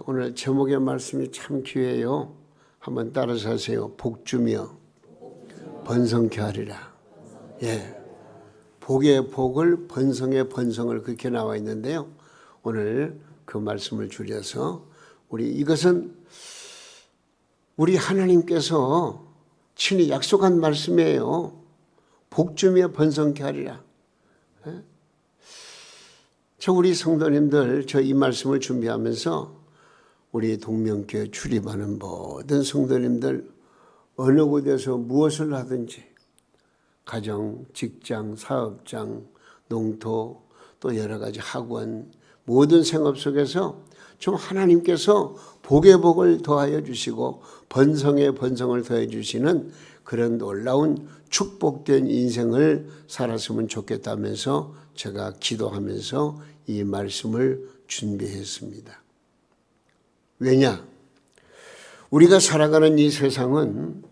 오늘 제목의 말씀이 참 귀해요. 한번 따라서 하세요. 복주며 번성케 하리라. 복의 복을 번성의 번성을 그렇게 나와 있는데요. 오늘 그 말씀을 줄여서 이것은 우리 하나님께서 친히 약속한 말씀이에요. 복주며 번성케 하리라. 우리 성도님들 이 말씀을 준비하면서 우리 동명교회 출입하는 모든 성도님들 어느 곳에서 무엇을 하든지 가정, 직장, 사업장, 농토 또 여러 가지 학원 모든 생업 속에서 좀 하나님께서 복의 복을 더하여 주시고 번성의 번성을 더해 주시는 그런 놀라운 축복된 인생을 살았으면 좋겠다면서 제가 기도하면서 이 말씀을 준비했습니다. 왜냐? 우리가 살아가는 이 세상은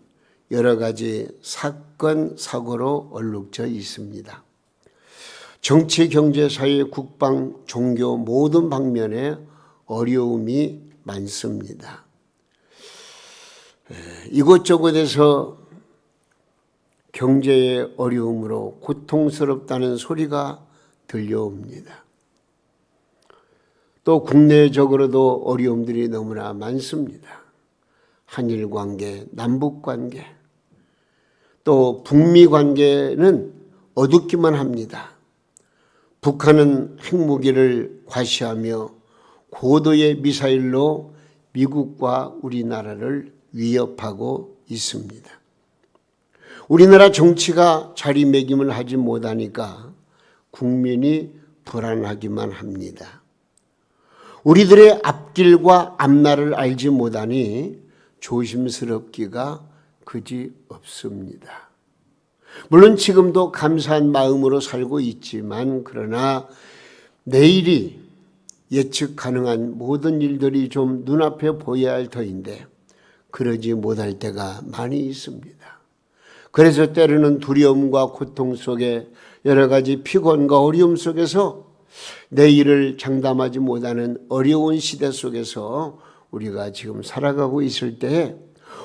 여러 가지 사건, 사고로 얼룩져 있습니다. 정치, 경제, 사회, 국방, 종교 모든 방면에 어려움이 많습니다. 이곳저곳에서 경제의 어려움으로 고통스럽다는 소리가 들려옵니다. 또 국내적으로도 어려움들이 너무나 많습니다. 한일 관계, 남북 관계, 또 북미 관계는 어둡기만 합니다. 북한은 핵무기를 과시하며 고도의 미사일로 미국과 우리나라를 위협하고 있습니다. 우리나라 정치가 자리매김을 하지 못하니까 국민이 불안하기만 합니다. 우리들의 앞길과 앞날을 알지 못하니 조심스럽기가 그지 없습니다. 물론 지금도 감사한 마음으로 살고 있지만 그러나 내일이 예측 가능한 모든 일들이 좀 눈앞에 보여야 할 터인데 그러지 못할 때가 많이 있습니다. 그래서 때로는 두려움과 고통 속에 여러 가지 피곤과 어려움 속에서 내일을 장담하지 못하는 어려운 시대 속에서 우리가 지금 살아가고 있을 때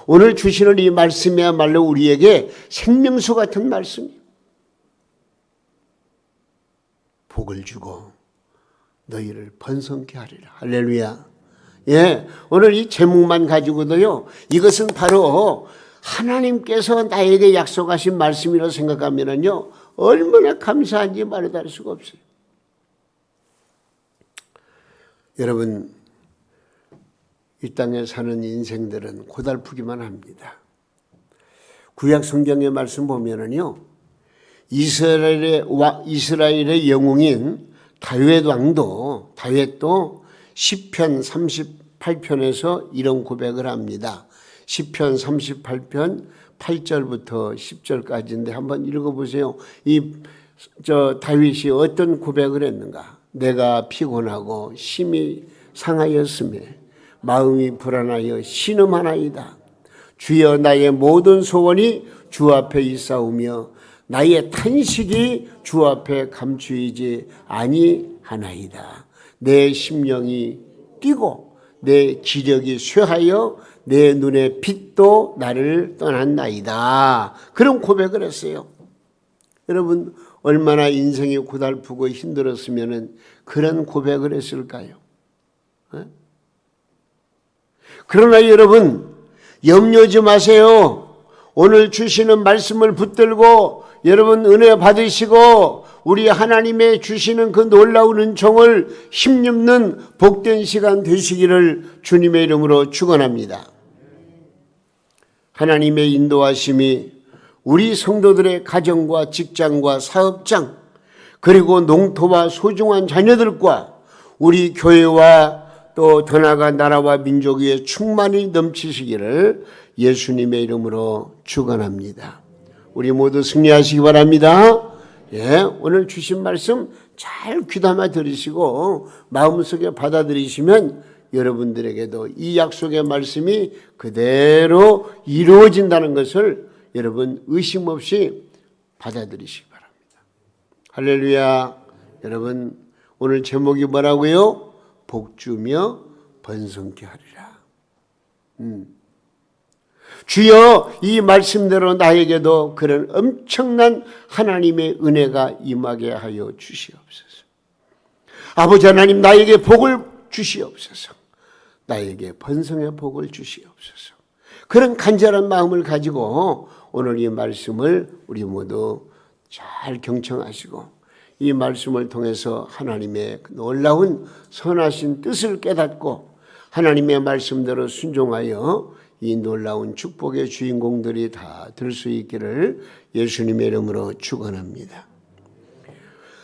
오늘 주시는 이 말씀이야말로 우리에게 생명수 같은 말씀이에요. 복을 주고 너희를 번성케 하리라. 할렐루야. 오늘 이 제목만 가지고도요, 이것은 바로 하나님께서 나에게 약속하신 말씀이라고 생각하면요, 얼마나 감사한지 말해도 할 수가 없어요. 여러분, 이 땅에 사는 인생들은 고달프기만 합니다. 구약 성경의 말씀 보면은요, 이스라엘의 영웅인 다윗도 시편 38편에서 이런 고백을 합니다. 시편 38편 8절부터 10절까지인데 한번 읽어보세요. 다윗이 어떤 고백을 했는가? 내가 피곤하고 심히 상하였으매 마음이 불안하여 신음하나이다. 주여 나의 모든 소원이 주 앞에 있사오며 나의 탄식이 주 앞에 감추이지 아니하나이다. 내 심령이 뛰고 내 기력이 쇠하여 내 눈의 빛도 나를 떠났나이다. 그런 고백을 했어요. 여러분, 얼마나 인생이 고달프고 힘들었으면 그런 고백을 했을까요? 그러나 여러분, 염려하지 마세요. 오늘 주시는 말씀을 붙들고 여러분 은혜 받으시고 우리 하나님의 주시는 그 놀라운 은총을 힘입는 복된 시간 되시기를 주님의 이름으로 축원합니다. 하나님의 인도하심이 우리 성도들의 가정과 직장과 사업장 그리고 농토와 소중한 자녀들과 우리 교회와 또 더 나아가 나라와 민족 위에 충만히 넘치시기를 예수님의 이름으로 축원합니다. 우리 모두 승리하시기 바랍니다. 오늘 주신 말씀 잘 귀담아 들으시고 마음속에 받아들이시면 여러분들에게도 이 약속의 말씀이 그대로 이루어진다는 것을 여러분 의심 없이 받아들이시기 바랍니다. 할렐루야. 여러분, 오늘 제목이 뭐라고요? 복주며 번성케 하리라. 주여, 이 말씀대로 나에게도 그런 엄청난 하나님의 은혜가 임하게 하여 주시옵소서. 아버지 하나님, 나에게 복을 주시옵소서. 나에게 번성의 복을 주시옵소서. 그런 간절한 마음을 가지고 오늘 이 말씀을 우리 모두 잘 경청하시고 이 말씀을 통해서 하나님의 놀라운 선하신 뜻을 깨닫고 하나님의 말씀대로 순종하여 이 놀라운 축복의 주인공들이 다 될 수 있기를 예수님의 이름으로 축원합니다.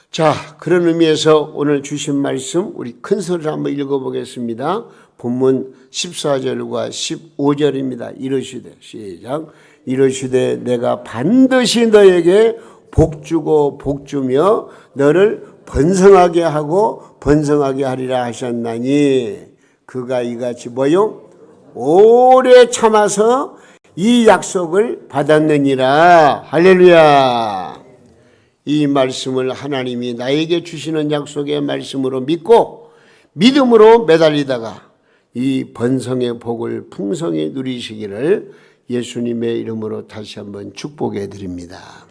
자, 그런 의미에서 오늘 주신 말씀 우리 큰 소리로 한번 읽어보겠습니다. 본문 14절과 15절입니다. 이르시되, 시작. 이르시되 내가 반드시 너에게 복주고 복주며 너를 번성하게 하고 번성하게 하리라 하셨나니 그가 이같이 뭐요? 오래 참아서 이 약속을 받았느니라. 할렐루야. 이 말씀을 하나님이 나에게 주시는 약속의 말씀으로 믿고 믿음으로 매달리다가 이 번성의 복을 풍성히 누리시기를 예수님의 이름으로 다시 한번 축복해 드립니다.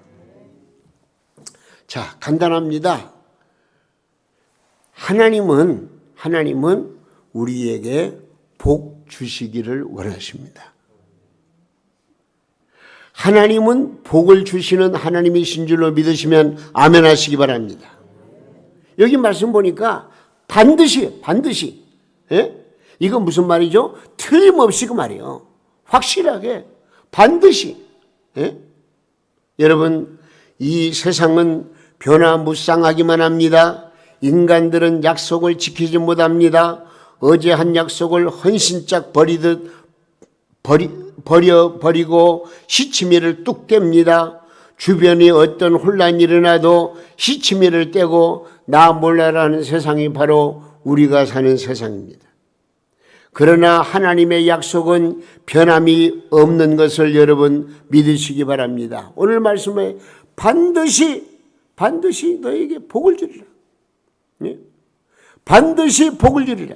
자, 간단합니다. 하나님은 우리에게 복 주시기를 원하십니다. 하나님은 복을 주시는 하나님이신 줄로 믿으시면 아멘 하시기 바랍니다. 여기 말씀 보니까 반드시 예? 이건 무슨 말이죠? 틀림없이 그 말이에요. 확실하게 반드시 예? 여러분, 이 세상은 변화무쌍하기만 합니다. 인간들은 약속을 지키지 못합니다. 어제 한 약속을 헌신짝 버리고 시치미를 뚝 뗍니다. 주변에 어떤 혼란이 일어나도 시치미를 떼고 나 몰라라는 세상이 바로 우리가 사는 세상입니다. 그러나 하나님의 약속은 변함이 없는 것을 여러분 믿으시기 바랍니다. 오늘 말씀에 반드시 너에게 복을 주리라. 네? 반드시 복을 주리라.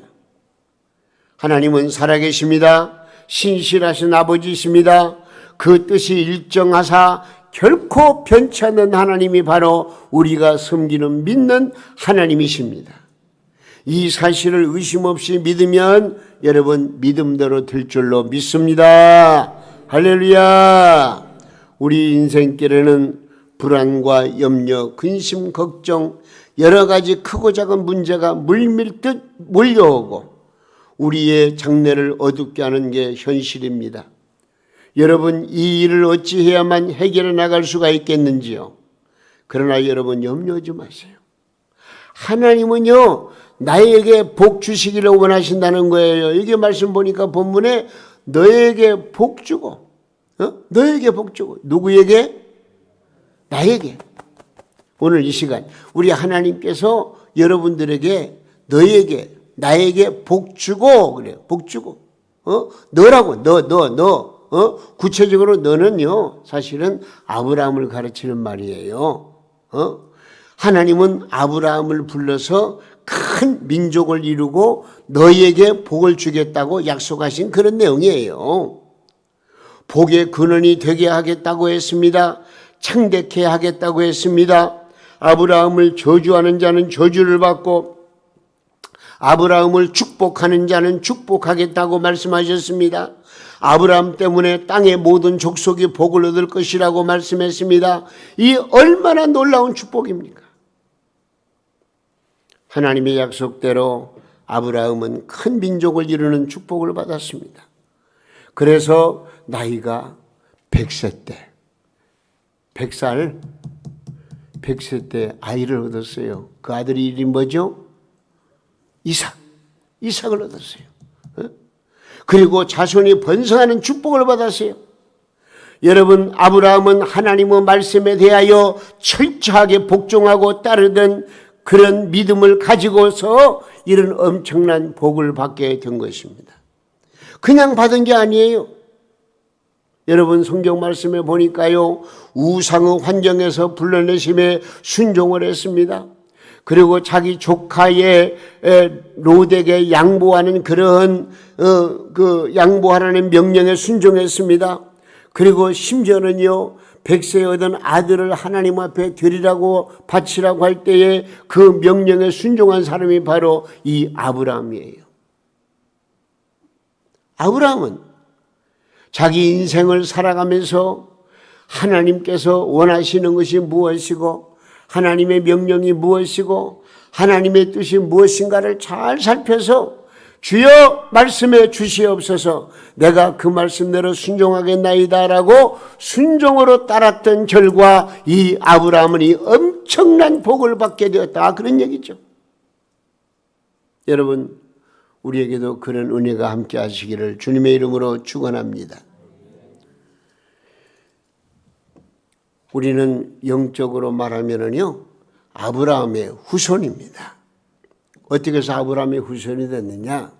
하나님은 살아계십니다. 신실하신 아버지이십니다. 그 뜻이 일정하사 결코 변치 않는 하나님이 바로 우리가 섬기는 믿는 하나님이십니다. 이 사실을 의심 없이 믿으면 여러분 믿음대로 될 줄로 믿습니다. 할렐루야. 우리 인생길에는 불안과 염려, 근심, 걱정 여러 가지 크고 작은 문제가 물밀듯 몰려오고 우리의 장래를 어둡게 하는 게 현실입니다. 여러분, 이 일을 어찌해야만 해결해 나갈 수가 있겠는지요? 그러나 여러분 염려하지 마세요. 하나님은요 나에게 복 주시기를 원하신다는 거예요. 이게 말씀 보니까 본문에 너에게 복 주고 너에게 복 주고 누구에게? 나에게. 오늘 이 시간 우리 하나님께서 여러분들에게 너에게 나에게 복 주고 그래요. 복 주고 너라고 너 구체적으로 너는요 사실은 아브라함을 가르치는 말이에요. 하나님은 아브라함을 불러서 큰 민족을 이루고 너희에게 복을 주겠다고 약속하신 그런 내용이에요. 복의 근원이 되게 하겠다고 했습니다. 창대케 하겠다고 했습니다. 아브라함을 저주하는 자는 저주를 받고 아브라함을 축복하는 자는 축복하겠다고 말씀하셨습니다. 아브라함 때문에 땅의 모든 족속이 복을 얻을 것이라고 말씀했습니다. 이 얼마나 놀라운 축복입니까? 하나님의 약속대로 아브라함은 큰 민족을 이루는 축복을 받았습니다. 그래서 나이가 100세 때 100세 때 아이를 얻었어요. 그 아들이 이름이 뭐죠? 이삭을 얻었어요. 그리고 자손이 번성하는 축복을 받았어요. 여러분, 아브라함은 하나님의 말씀에 대하여 철저하게 복종하고 따르던 그런 믿음을 가지고서 이런 엄청난 복을 받게 된 것입니다. 그냥 받은 게 아니에요. 여러분, 성경 말씀에 보니까요 우상의 환경에서 불러내심에 순종을 했습니다. 그리고 자기 조카의 롯에게 양보하는 그런 그 양보하라는 명령에 순종했습니다. 그리고 심지어는요, 백세에 얻은 아들을 하나님 앞에 드리라고 바치라고 할 때에 그 명령에 순종한 사람이 바로 이 아브라함이에요. 아브라함은 자기 인생을 살아가면서 하나님께서 원하시는 것이 무엇이고 하나님의 명령이 무엇이고 하나님의 뜻이 무엇인가를 잘 살펴서 주여 말씀해 주시옵소서, 내가 그 말씀대로 순종하겠나이다라고 순종으로 따랐던 결과 이 아브라함은 이 엄청난 복을 받게 되었다, 그런 얘기죠. 여러분, 우리에게도 그런 은혜가 함께 하시기를 주님의 이름으로 축원합니다. 우리는 영적으로 말하면은요, 아브라함의 후손입니다. 어떻게 해서 아브라함의 후손이 됐느냐?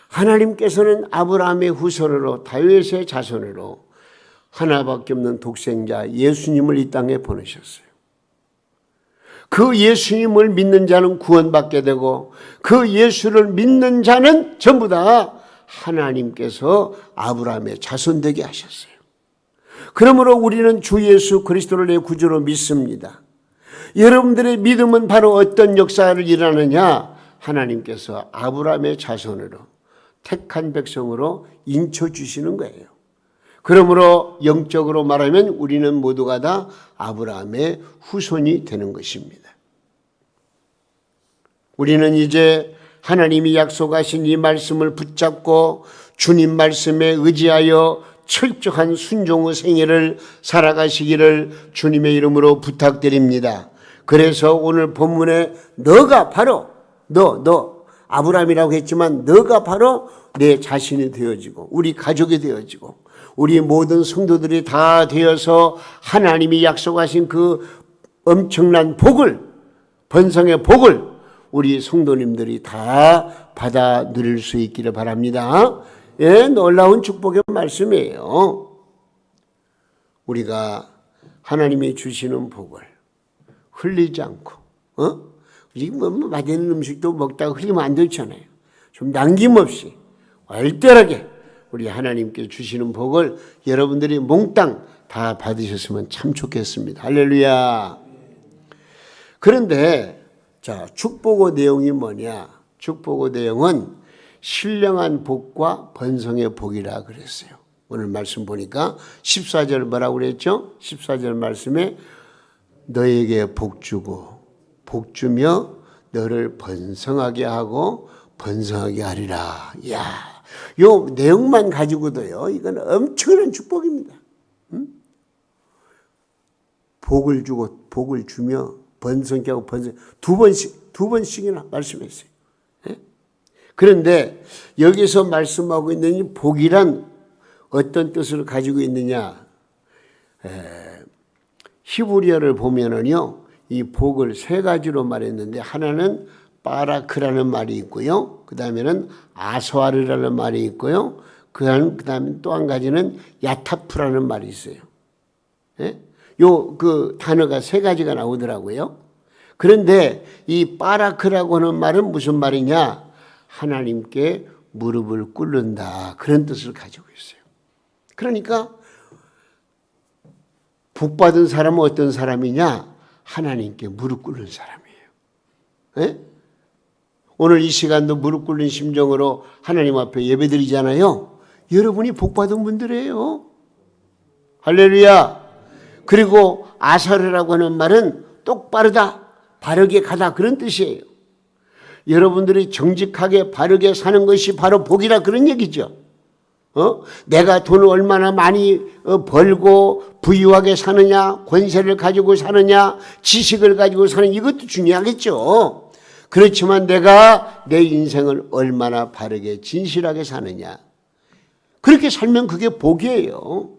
하나님께서는 아브라함의 후손으로, 다윗의 자손으로 하나밖에 없는 독생자 예수님을 이 땅에 보내셨어요. 그 예수님을 믿는 자는 구원받게 되고 그 예수를 믿는 자는 전부 다 하나님께서 아브라함의 자손 되게 하셨어요. 그러므로 우리는 주 예수 그리스도를 내 구주로 믿습니다. 여러분들의 믿음은 바로 어떤 역사를 일하느냐? 하나님께서 아브라함의 자손으로 택한 백성으로 인쳐주시는 거예요. 그러므로 영적으로 말하면 우리는 모두가 다 아브라함의 후손이 되는 것입니다. 우리는 이제 하나님이 약속하신 이 말씀을 붙잡고 주님 말씀에 의지하여 철저한 순종의 생애를 살아가시기를 주님의 이름으로 부탁드립니다. 그래서 오늘 본문에 너가 바로 너 아브라함이라고 했지만 너가 바로 내 자신이 되어지고 우리 가족이 되어지고 우리 모든 성도들이 다 되어서 하나님이 약속하신 그 엄청난 복을, 번성의 복을 우리 성도님들이 다 받아 누릴 수 있기를 바랍니다. 예, 놀라운 축복의 말씀이에요. 우리가 하나님이 주시는 복을 흘리지 않고, 지금 맛있는 음식도 먹다가 흘리면 안 되잖아요. 좀 남김없이 얼떨하게 우리 하나님께 주시는 복을 여러분들이 몽땅 다 받으셨으면 참 좋겠습니다. 할렐루야. 그런데 자, 축복의 내용이 뭐냐? 축복의 내용은 신령한 복과 번성의 복이라 그랬어요. 오늘 말씀 보니까 14절 뭐라고 그랬죠? 14절 말씀에 너에게 복 주고 복 주며 너를 번성하게 하고 번성하게 하리라. 이야, 요 내용만 가지고도요, 이건 엄청난 축복입니다. 복을 주고 복을 주며 번성케 하고 번성, 두 번씩이나 말씀했어요. 그런데 여기서 말씀하고 있는 이 복이란 어떤 뜻을 가지고 있느냐? 히브리어를 보면은요, 이 복을 세 가지로 말했는데 하나는 바라크라는 말이 있고요, 그 다음에는 아소아르라는 말이 있고요, 그 다음에 또 한 가지는 야타프라는 말이 있어요. 요 그 단어가 세 가지가 나오더라고요. 그런데 이 바라크라고 하는 말은 무슨 말이냐? 하나님께 무릎을 꿇는다, 그런 뜻을 가지고 있어요. 그러니까 복받은 사람은 어떤 사람이냐? 하나님께 무릎 꿇는 사람이에요. 오늘 이 시간도 무릎 꿇는 심정으로 하나님 앞에 예배드리잖아요. 여러분이 복받은 분들이에요. 할렐루야. 그리고 아사르라고 하는 말은 똑바르다, 바르게 가다, 그런 뜻이에요. 여러분들이 정직하게 바르게 사는 것이 바로 복이라, 그런 얘기죠. 내가 돈을 얼마나 많이 벌고 부유하게 사느냐, 권세를 가지고 사느냐, 지식을 가지고 사느냐, 이것도 중요하겠죠. 그렇지만 내가 내 인생을 얼마나 바르게 진실하게 사느냐, 그렇게 살면 그게 복이에요.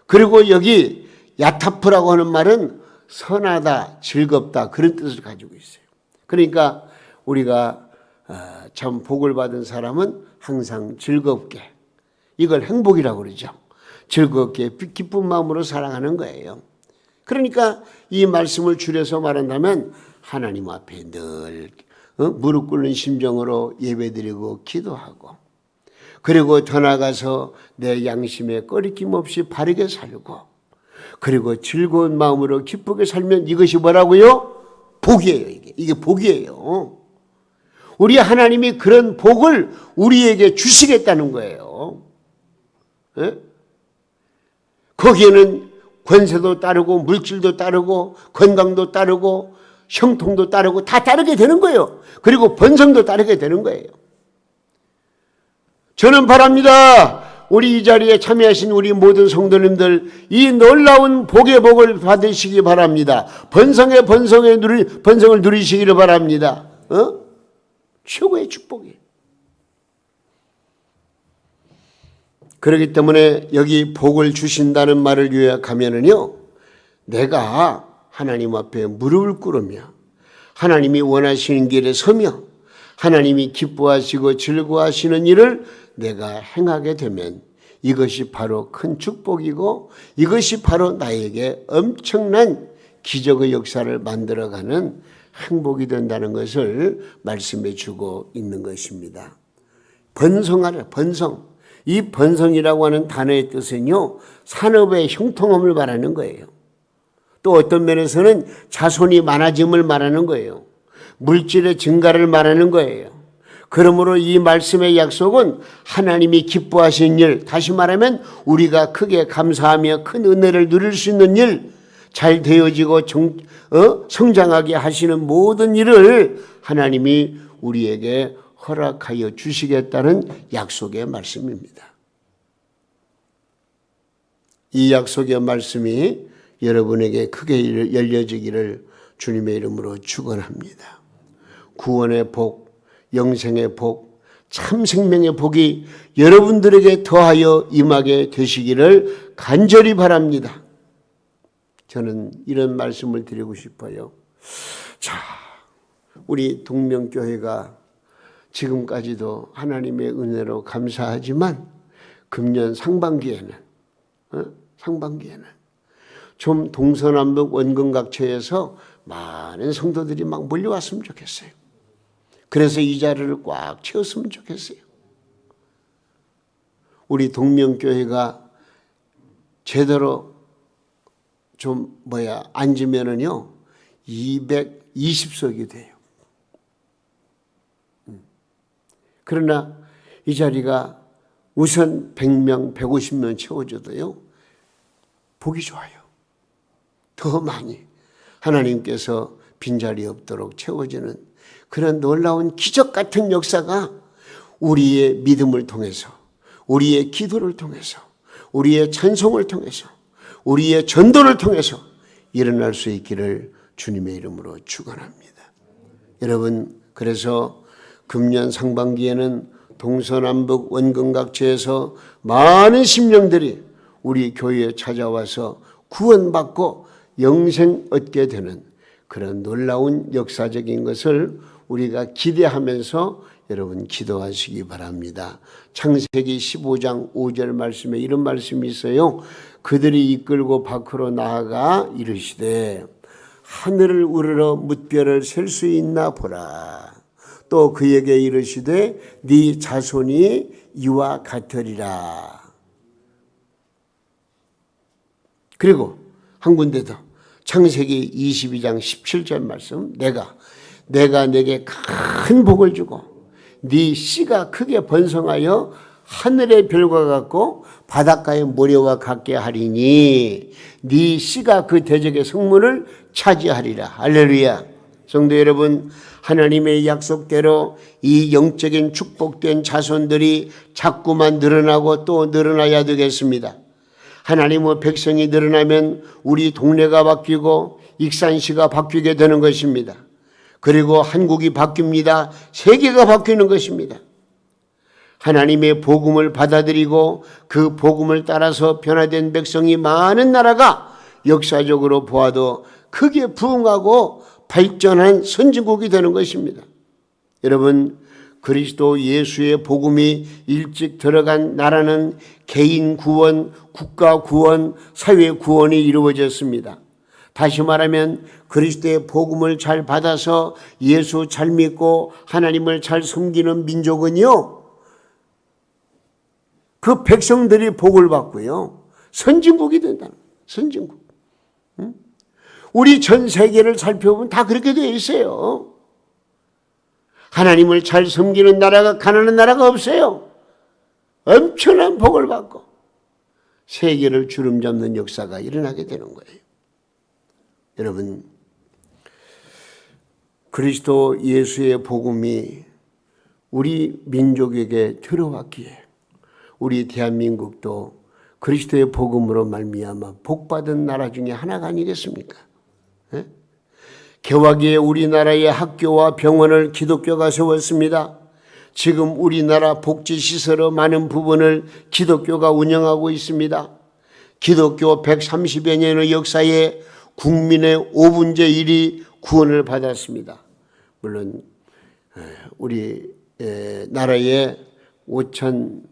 그리고 여기 야타프라고 하는 말은 선하다, 즐겁다, 그런 뜻을 가지고 있어요. 그러니까 우리가 참 복을 받은 사람은 항상 즐겁게, 이걸 행복이라고 그러죠. 즐겁게 기쁜 마음으로 살아가는 거예요. 그러니까 이 말씀을 줄여서 말한다면 하나님 앞에 늘 무릎 꿇는 심정으로 예배드리고 기도하고, 그리고 더 나아가서 내 양심에 꺼리낌 없이 바르게 살고, 그리고 즐거운 마음으로 기쁘게 살면 이것이 뭐라고요? 복이에요. 이게 복이에요. 우리 하나님이 그런 복을 우리에게 주시겠다는 거예요. 예? 거기에는 권세도 따르고 물질도 따르고 건강도 따르고 형통도 따르고 다 따르게 되는 거예요. 그리고 번성도 따르게 되는 거예요. 저는 바랍니다. 우리 이 자리에 참여하신 우리 모든 성도님들, 이 놀라운 복의 복을 받으시기 바랍니다. 번성을 누리시기를 바랍니다. 최고의 축복이에요. 그렇기 때문에 여기 복을 주신다는 말을 요약하면은요, 내가 하나님 앞에 무릎을 꿇으며 하나님이 원하시는 길에 서며 하나님이 기뻐하시고 즐거워하시는 일을 내가 행하게 되면 이것이 바로 큰 축복이고, 이것이 바로 나에게 엄청난 기적의 역사를 만들어가는 행복이 된다는 것을 말씀해 주고 있는 것입니다. 번성하라, 번성. 이 번성이라고 하는 단어의 뜻은요, 산업의 형통함을 말하는 거예요. 또 어떤 면에서는 자손이 많아짐을 말하는 거예요. 물질의 증가를 말하는 거예요. 그러므로 이 말씀의 약속은 하나님이 기뻐하시는 일, 다시 말하면 우리가 크게 감사하며 큰 은혜를 누릴 수 있는 일, 잘 되어지고 성장하게 하시는 모든 일을 하나님이 우리에게 허락하여 주시겠다는 약속의 말씀입니다. 이 약속의 말씀이 여러분에게 크게 열려지기를 주님의 이름으로 축원합니다. 구원의 복, 영생의 복, 참 생명의 복이 여러분들에게 더하여 임하게 되시기를 간절히 바랍니다. 저는 이런 말씀을 드리고 싶어요. 자, 우리 동명교회가 지금까지도 하나님의 은혜로 감사하지만 금년 상반기에는 좀 동서남북 원근각처에서 많은 성도들이 막 몰려왔으면 좋겠어요. 그래서 이 자리를 꽉 채웠으면 좋겠어요. 우리 동명교회가 제대로 앉으면은요, 220석이 돼요. 그러나 이 자리가 우선 100명, 150명 채워줘도요, 복이 좋아요. 더 많이 하나님께서 빈자리 없도록 채워지는 그런 놀라운 기적 같은 역사가 우리의 믿음을 통해서, 우리의 기도를 통해서, 우리의 찬송을 통해서, 우리의 전도를 통해서 일어날 수 있기를 주님의 이름으로 축원합니다. 여러분, 그래서 금년 상반기에는 동서남북 원근각처에서 많은 심령들이 우리 교회에 찾아와서 구원받고 영생 얻게 되는 그런 놀라운 역사적인 것을 우리가 기대하면서 여러분 기도하시기 바랍니다. 창세기 15장 5절 말씀에 이런 말씀이 있어요. 그들이 이끌고 밖으로 나아가 이르시되 하늘을 우러러 뭇별을 셀 수 있나 보라. 또 그에게 이르시되 네 자손이 이와 같으리라. 그리고 한 군데 더 창세기 22장 17절 말씀, 내가 내게 큰 복을 주고 네 씨가 크게 번성하여 하늘의 별과 같고 바닷가의 모래와 같게 하리니 네 씨가 그 대적의 성문을 차지하리라. 할렐루야. 성도 여러분, 하나님의 약속대로 이 영적인 축복된 자손들이 자꾸만 늘어나고 또 늘어나야 되겠습니다. 하나님의 백성이 늘어나면 우리 동네가 바뀌고 익산시가 바뀌게 되는 것입니다. 그리고 한국이 바뀝니다. 세계가 바뀌는 것입니다. 하나님의 복음을 받아들이고 그 복음을 따라서 변화된 백성이 많은 나라가 역사적으로 보아도 크게 부흥하고 발전한 선진국이 되는 것입니다. 여러분, 그리스도 예수의 복음이 일찍 들어간 나라는 개인 구원, 국가 구원, 사회 구원이 이루어졌습니다. 다시 말하면 그리스도의 복음을 잘 받아서 예수 잘 믿고 하나님을 잘 섬기는 민족은요, 그 백성들이 복을 받고요, 선진국이 된다는 거예요. 선진국. 우리 전 세계를 살펴보면 다 그렇게 되어 있어요. 하나님을 잘 섬기는 나라가 가난한 나라가 없어요. 엄청난 복을 받고 세계를 주름잡는 역사가 일어나게 되는 거예요. 여러분, 그리스도 예수의 복음이 우리 민족에게 들어왔기에 우리 대한민국도 그리스도의 복음으로 말미암아 복받은 나라 중에 하나가 아니겠습니까? 예? 개화기에 우리나라의 학교와 병원을 기독교가 세웠습니다. 지금 우리나라 복지시설의 많은 부분을 기독교가 운영하고 있습니다. 기독교 130여 년의 역사에 국민의 5분의 1이 구원을 받았습니다. 물론 우리 나라에 5천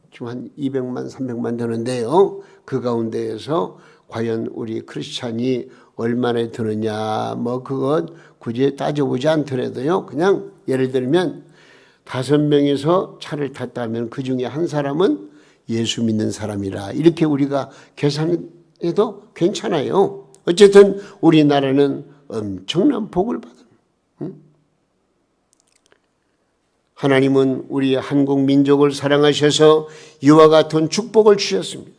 지금 한 200만 300만 되는데요. 그 가운데에서 과연 우리 크리스찬이 얼마나 드느냐, 뭐 그것 굳이 따져보지 않더라도요, 그냥 예를 들면 5명에서 차를 탔다면 그 중에 한 사람은 예수 믿는 사람이라 이렇게 우리가 계산해도 괜찮아요. 어쨌든 우리나라는 엄청난 복을 받은, 하나님은 우리 한국 민족을 사랑하셔서 이와 같은 축복을 주셨습니다.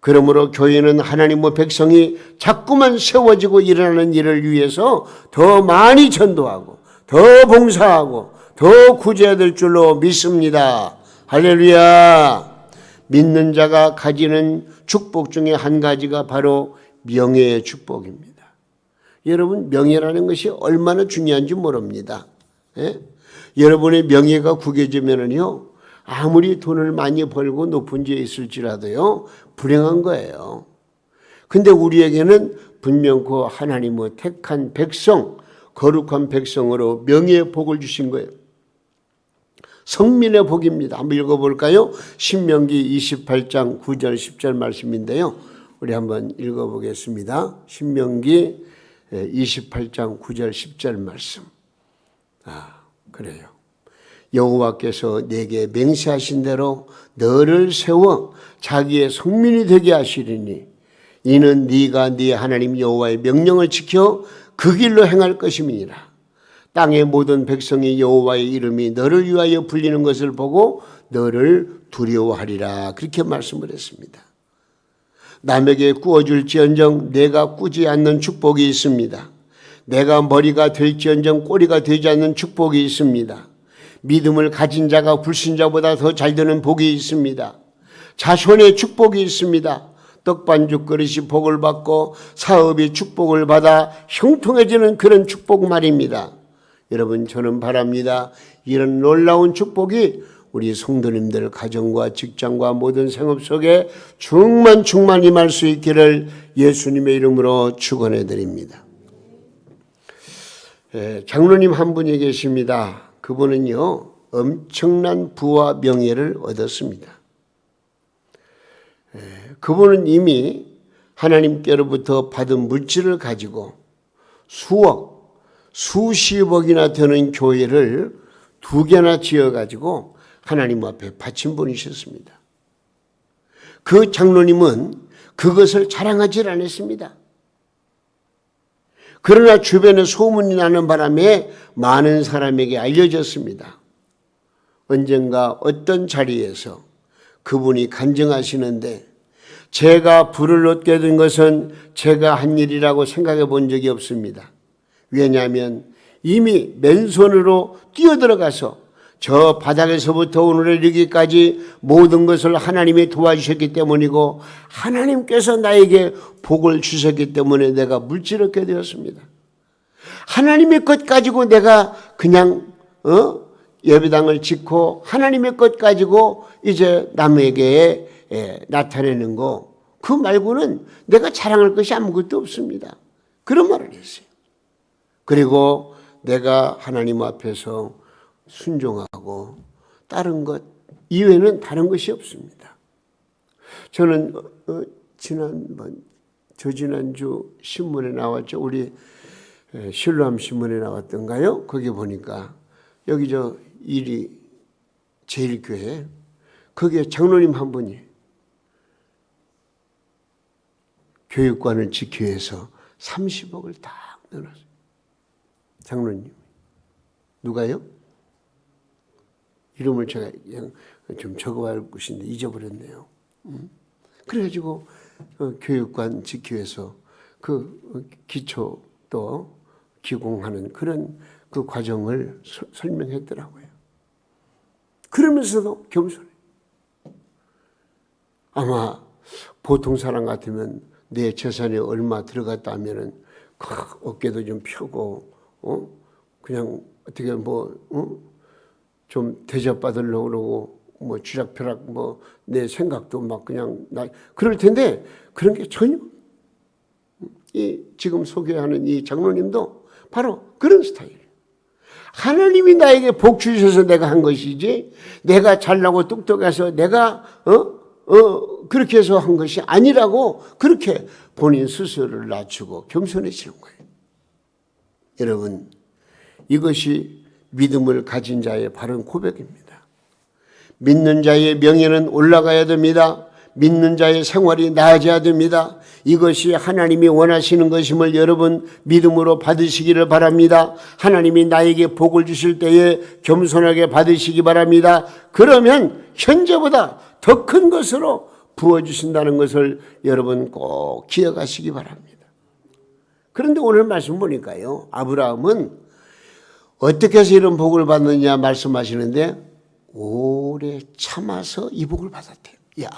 그러므로 교회는 하나님의 백성이 자꾸만 세워지고 일어나는 일을 위해서 더 많이 전도하고 더 봉사하고 더 구제해야 될 줄로 믿습니다. 할렐루야. 믿는 자가 가지는 축복 중에 한 가지가 바로 명예의 축복입니다. 여러분, 명예라는 것이 얼마나 중요한지 모릅니다. 예? 여러분의 명예가 구겨지면은요, 아무리 돈을 많이 벌고 높은 지에 있을지라도요, 불행한 거예요. 근데 우리에게는 분명코 하나님의 택한 백성, 거룩한 백성으로 명예의 복을 주신 거예요. 성민의 복입니다. 한번 읽어볼까요? 신명기 28장 9절 10절 말씀인데요. 우리 한번 읽어보겠습니다. 신명기 28장 9절 10절 말씀. 그래요. 여호와께서 내게 맹세하신 대로 너를 세워 자기의 성민이 되게 하시리니 이는 네가 네 하나님 여호와의 명령을 지켜 그 길로 행할 것임이니라. 땅의 모든 백성이 여호와의 이름이 너를 위하여 불리는 것을 보고 너를 두려워하리라. 그렇게 말씀을 했습니다. 남에게 꾸어줄지언정 내가 꾸지 않는 축복이 있습니다. 내가 머리가 될지언정 꼬리가 되지 않는 축복이 있습니다. 믿음을 가진 자가 불신자보다 더 잘 되는 복이 있습니다. 자손의 축복이 있습니다. 떡반죽 그릇이 복을 받고 사업이 축복을 받아 형통해지는 그런 축복 말입니다. 여러분, 저는 바랍니다. 이런 놀라운 축복이 우리 성도님들 가정과 직장과 모든 생업 속에 충만 임할 수 있기를 예수님의 이름으로 축원해 드립니다. 장로님 한 분이 계십니다. 그분은요, 엄청난 부와 명예를 얻었습니다. 그분은 이미 하나님께로부터 받은 물질을 가지고 수십억이나 되는 교회를 2개나 지어가지고 하나님 앞에 바친 분이셨습니다. 그 장로님은 그것을 자랑하지 않았습니다. 그러나 주변에 소문이 나는 바람에 많은 사람에게 알려졌습니다. 언젠가 어떤 자리에서 그분이 간증하시는데 제가 부를 얻게 된 것은 제가 한 일이라고 생각해 본 적이 없습니다. 왜냐하면 이미 맨손으로 뛰어들어가서 저 바닥에서부터 오늘에 이르기까지 모든 것을 하나님이 도와주셨기 때문이고 하나님께서 나에게 복을 주셨기 때문에 내가 물질 얻게 되었습니다. 하나님의 것 가지고 내가 그냥 예배당을 짓고 하나님의 것 가지고 이제 남에게 나타내는 거 그 말고는 내가 자랑할 것이 아무것도 없습니다. 그런 말을 했어요. 그리고 내가 하나님 앞에서 순종하고 다른 것 이외에는 다른 것이 없습니다. 저는 지난번 저지난주 신문에 나왔죠. 우리 실로암 신문에 나왔던가요? 거기 보니까 여기 일이 제일교회 거기에 장로님 한 분이 교육관을 지키기 위해서 30억을 다 내놨어요. 장로님. 누가요? 이름을 제가 좀 적어볼 것인데 잊어버렸네요. 그래가지고 교육관 지키기 위해서 그 기초 또 기공하는 그런 그 과정을 설명했더라고요. 그러면서도 겸손해. 아마 보통 사람 같으면 내 재산에 얼마 들어갔다 하면은 어깨도 좀 펴고 그냥 어떻게 좀 대접받으려고 그러고 쥐락펴락 내 생각도 막 그냥 그럴 텐데 그런 게 전혀 이 지금 소개하는 이 장로님도 바로 그런 스타일이에요. 하나님이 나에게 복 주셔서 내가 한 것이지 내가 잘나고 똑똑해서 내가 그렇게 해서 한 것이 아니라고 그렇게 본인 스스로를 낮추고 겸손해지는 거예요. 여러분 이것이 믿음을 가진 자의 바른 고백입니다. 믿는 자의 명예는 올라가야 됩니다. 믿는 자의 생활이 나아져야 됩니다. 이것이 하나님이 원하시는 것임을 여러분 믿음으로 받으시기를 바랍니다. 하나님이 나에게 복을 주실 때에 겸손하게 받으시기 바랍니다. 그러면 현재보다 더 큰 것으로 부어주신다는 것을 여러분 꼭 기억하시기 바랍니다. 그런데 오늘 말씀 보니까요. 아브라함은 어떻게 해서 이런 복을 받느냐 말씀하시는데 오래 참아서 이 복을 받았대요. 야,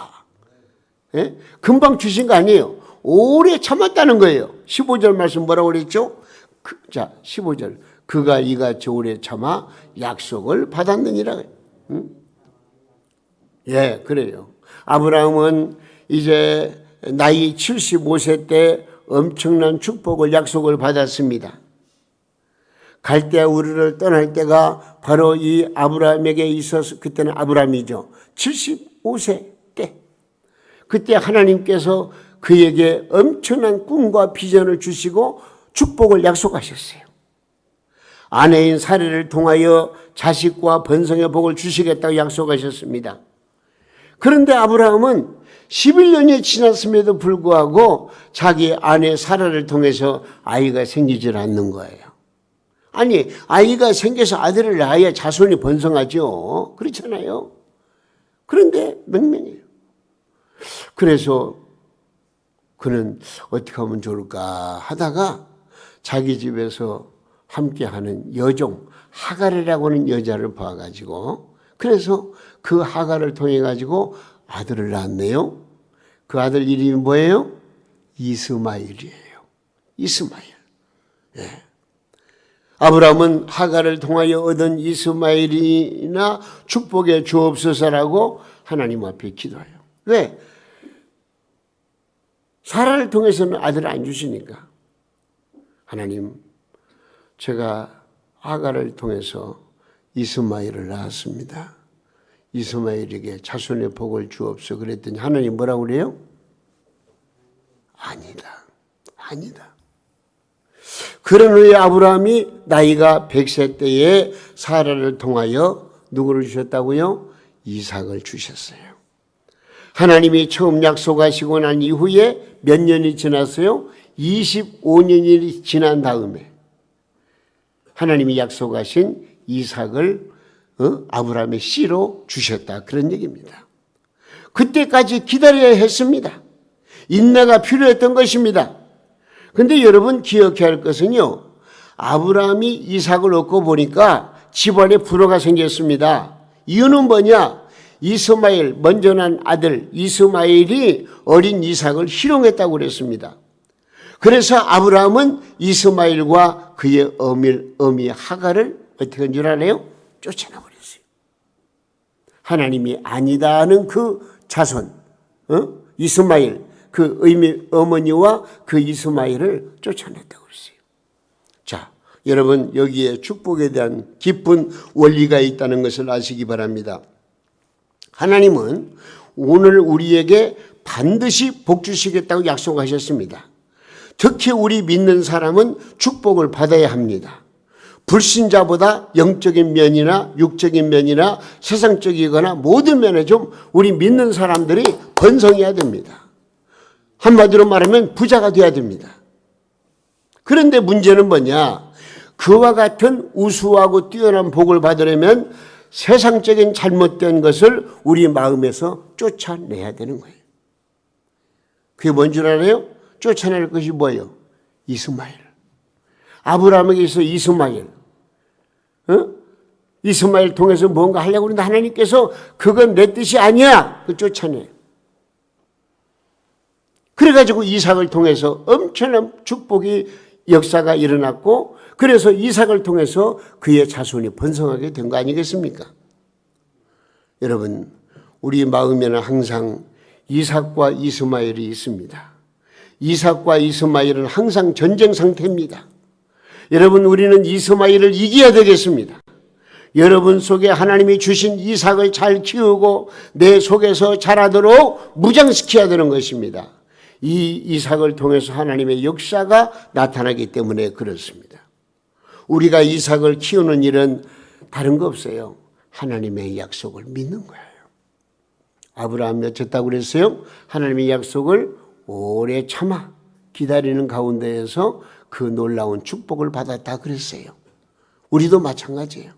예? 금방 주신 거 아니에요. 오래 참았다는 거예요. 15절 말씀 뭐라고 그랬죠? 15절. 그가 이같이 오래 참아 약속을 받았느니라. 예, 그래요. 아브라함은 이제 나이 75세 때 엄청난 축복을 약속을 받았습니다. 갈대아 우르를 떠날 때가 바로 이 아브라함에게 있어서 그때는 아브라함이죠. 75세 때. 그때 하나님께서 그에게 엄청난 꿈과 비전을 주시고 축복을 약속하셨어요. 아내인 사례를 통하여 자식과 번성의 복을 주시겠다고 약속하셨습니다. 그런데 아브라함은 11년이 지났음에도 불구하고 자기 아내 사라를 통해서 아이가 생기질 않는 거예요. 아니 아이가 생겨서 아들을 낳아야 자손이 번성하죠. 그렇잖아요. 그런데 맹맹해요. 그래서 그는 어떻게 하면 좋을까 하다가 자기 집에서 함께하는 여종 하갈이라고 하는 여자를 봐가지고 그래서 그 하갈을 통해 가지고 아들을 낳았네요. 그 아들 이름이 뭐예요? 이스마엘이에요. 이스마엘. 예. 아브라함은 하갈을 통하여 얻은 이스마엘이나 축복에 주옵소서라고 하나님 앞에 기도해요. 왜? 사라를 통해서는 아들을 안 주시니까. 하나님, 제가 하갈을 통해서 이스마엘을 낳았습니다. 이스마엘에게 자손의 복을 주옵소서 그랬더니 하나님 뭐라고 그래요? 아니다. 아니다. 그런 후에 아브라함이 나이가 100세 때에 사라를 통하여 누구를 주셨다고요? 이삭을 주셨어요. 하나님이 처음 약속하시고 난 이후에 몇 년이 지났어요? 25년이 지난 다음에 하나님이 약속하신 이삭을 아브라함의 씨로 주셨다. 그런 얘기입니다. 그때까지 기다려야 했습니다. 인내가 필요했던 것입니다. 그런데 여러분 기억해야 할 것은요. 아브라함이 이삭을 얻고 보니까 집안에 불화가 생겼습니다. 이유는 뭐냐? 이스마엘 먼저 난 아들 이스마엘이 어린 이삭을 희롱했다고 그랬습니다. 그래서 아브라함은 이스마엘과 그의 어미 하갈을 어떻게 한 줄 알아요? 쫓아나버렸어요. 하나님이 아니다 하는 그 자손 이스마엘 그 어머니와 그 이스마엘을 쫓아냈다고 그랬어요. 자, 여러분 여기에 축복에 대한 깊은 원리가 있다는 것을 아시기 바랍니다. 하나님은 오늘 우리에게 반드시 복 주시겠다고 약속하셨습니다. 특히 우리 믿는 사람은 축복을 받아야 합니다. 불신자보다 영적인 면이나 육적인 면이나 세상적이거나 모든 면에 좀 우리 믿는 사람들이 번성해야 됩니다. 한마디로 말하면 부자가 돼야 됩니다. 그런데 문제는 뭐냐? 그와 같은 우수하고 뛰어난 복을 받으려면 세상적인 잘못된 것을 우리 마음에서 쫓아내야 되는 거예요. 그게 뭔 줄 알아요? 쫓아낼 것이 뭐예요? 이스마엘. 아브라함에게 있어 이스마엘. 이스마엘 통해서 뭔가 하려고 하는데 하나님께서 그건 내 뜻이 아니야. 그 쫓아내. 그래가지고 이삭을 통해서 엄청난 축복이 역사가 일어났고 그래서 이삭을 통해서 그의 자손이 번성하게 된 거 아니겠습니까? 여러분, 우리 마음에는 항상 이삭과 이스마엘이 있습니다. 이삭과 이스마엘은 항상 전쟁 상태입니다. 여러분, 우리는 이스마엘을 이겨야 되겠습니다. 여러분 속에 하나님이 주신 이삭을 잘 키우고 내 속에서 자라도록 무장시켜야 되는 것입니다. 이 이삭을 통해서 하나님의 역사가 나타나기 때문에 그렇습니다. 우리가 이삭을 키우는 일은 다른 거 없어요. 하나님의 약속을 믿는 거예요. 아브라함이 어쨌다고 그랬어요? 하나님의 약속을 오래 참아 기다리는 가운데에서 그 놀라운 축복을 받았다 그랬어요. 우리도 마찬가지예요.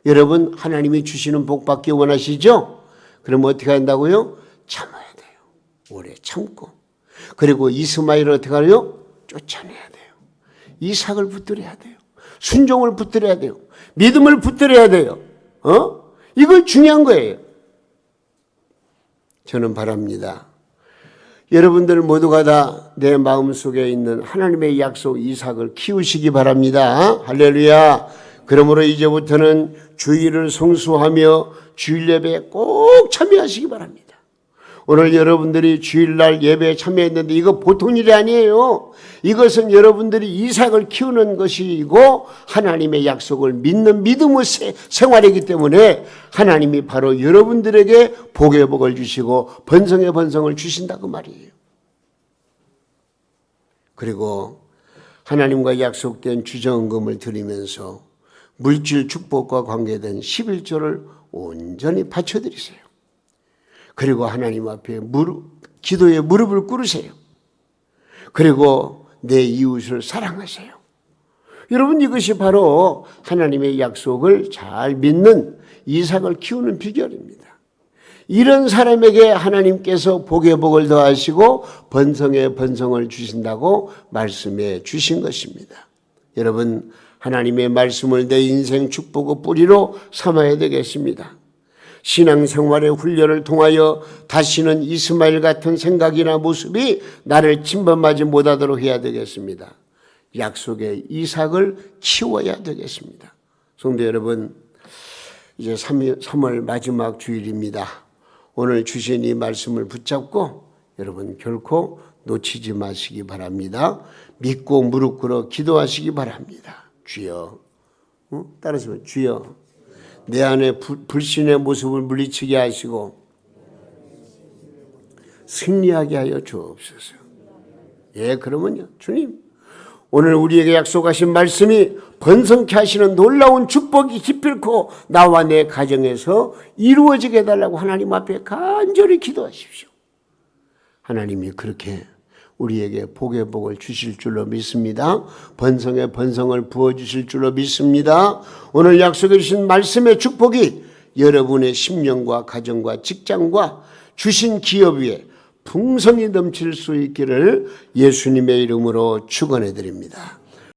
여러분, 하나님이 주시는 복 받기 원하시죠? 그럼 어떻게 한다고요? 참아야 돼요. 오래 참고. 그리고 이스마엘을 어떻게 하래요? 쫓아내야 돼요. 이삭을 붙들어야 돼요. 순종을 붙들어야 돼요. 믿음을 붙들어야 돼요. 이걸 중요한 거예요. 저는 바랍니다. 여러분들 모두가 다 내 마음속에 있는 하나님의 약속 이삭을 키우시기 바랍니다. 할렐루야. 그러므로 이제부터는 주일을 성수하며 주일 예배에 꼭 참여하시기 바랍니다. 오늘 여러분들이 주일날 예배에 참여했는데 이거 보통 일이 아니에요. 이것은 여러분들이 이삭을 키우는 것이고 하나님의 약속을 믿는 믿음의 생활이기 때문에 하나님이 바로 여러분들에게 복의 복을 주시고 번성의 번성을 주신다고 말이에요. 그리고 하나님과 약속된 주정금을 드리면서 물질 축복과 관계된 11조를 온전히 바쳐드리세요. 그리고 하나님 앞에 기도에 무릎을 꿇으세요. 그리고 내 이웃을 사랑하세요. 여러분, 이것이 바로 하나님의 약속을 잘 믿는 이삭을 키우는 비결입니다. 이런 사람에게 하나님께서 복의 복을 더하시고 번성의 번성을 주신다고 말씀해 주신 것입니다. 여러분, 하나님의 말씀을 내 인생 축복의 뿌리로 삼아야 되겠습니다. 신앙생활의 훈련을 통하여 다시는 이스마엘 같은 생각이나 모습이 나를 침범하지 못하도록 해야 되겠습니다. 약속의 이삭을 키워야 되겠습니다. 성도 여러분, 이제 3월 마지막 주일입니다. 오늘 주신 이 말씀을 붙잡고 여러분 결코 놓치지 마시기 바랍니다. 믿고 무릎 꿇어 기도하시기 바랍니다. 주여, 따라서 주여, 내 안에 불신의 모습을 물리치게 하시고 승리하게 하여 주옵소서. 예, 그러면요, 주님, 오늘 우리에게 약속하신 말씀이 번성케 하시는 놀라운 축복이 기필코 나와 내 가정에서 이루어지게 해달라고 하나님 앞에 간절히 기도하십시오. 하나님이 그렇게 우리에게 복의 복을 주실 줄로 믿습니다. 번성의 번성을 부어주실 줄로 믿습니다. 오늘 약속해 주신 말씀의 축복이 여러분의 심령과 가정과 직장과 주신 기업 위에 풍성히 넘칠 수 있기를 예수님의 이름으로 축원해 드립니다.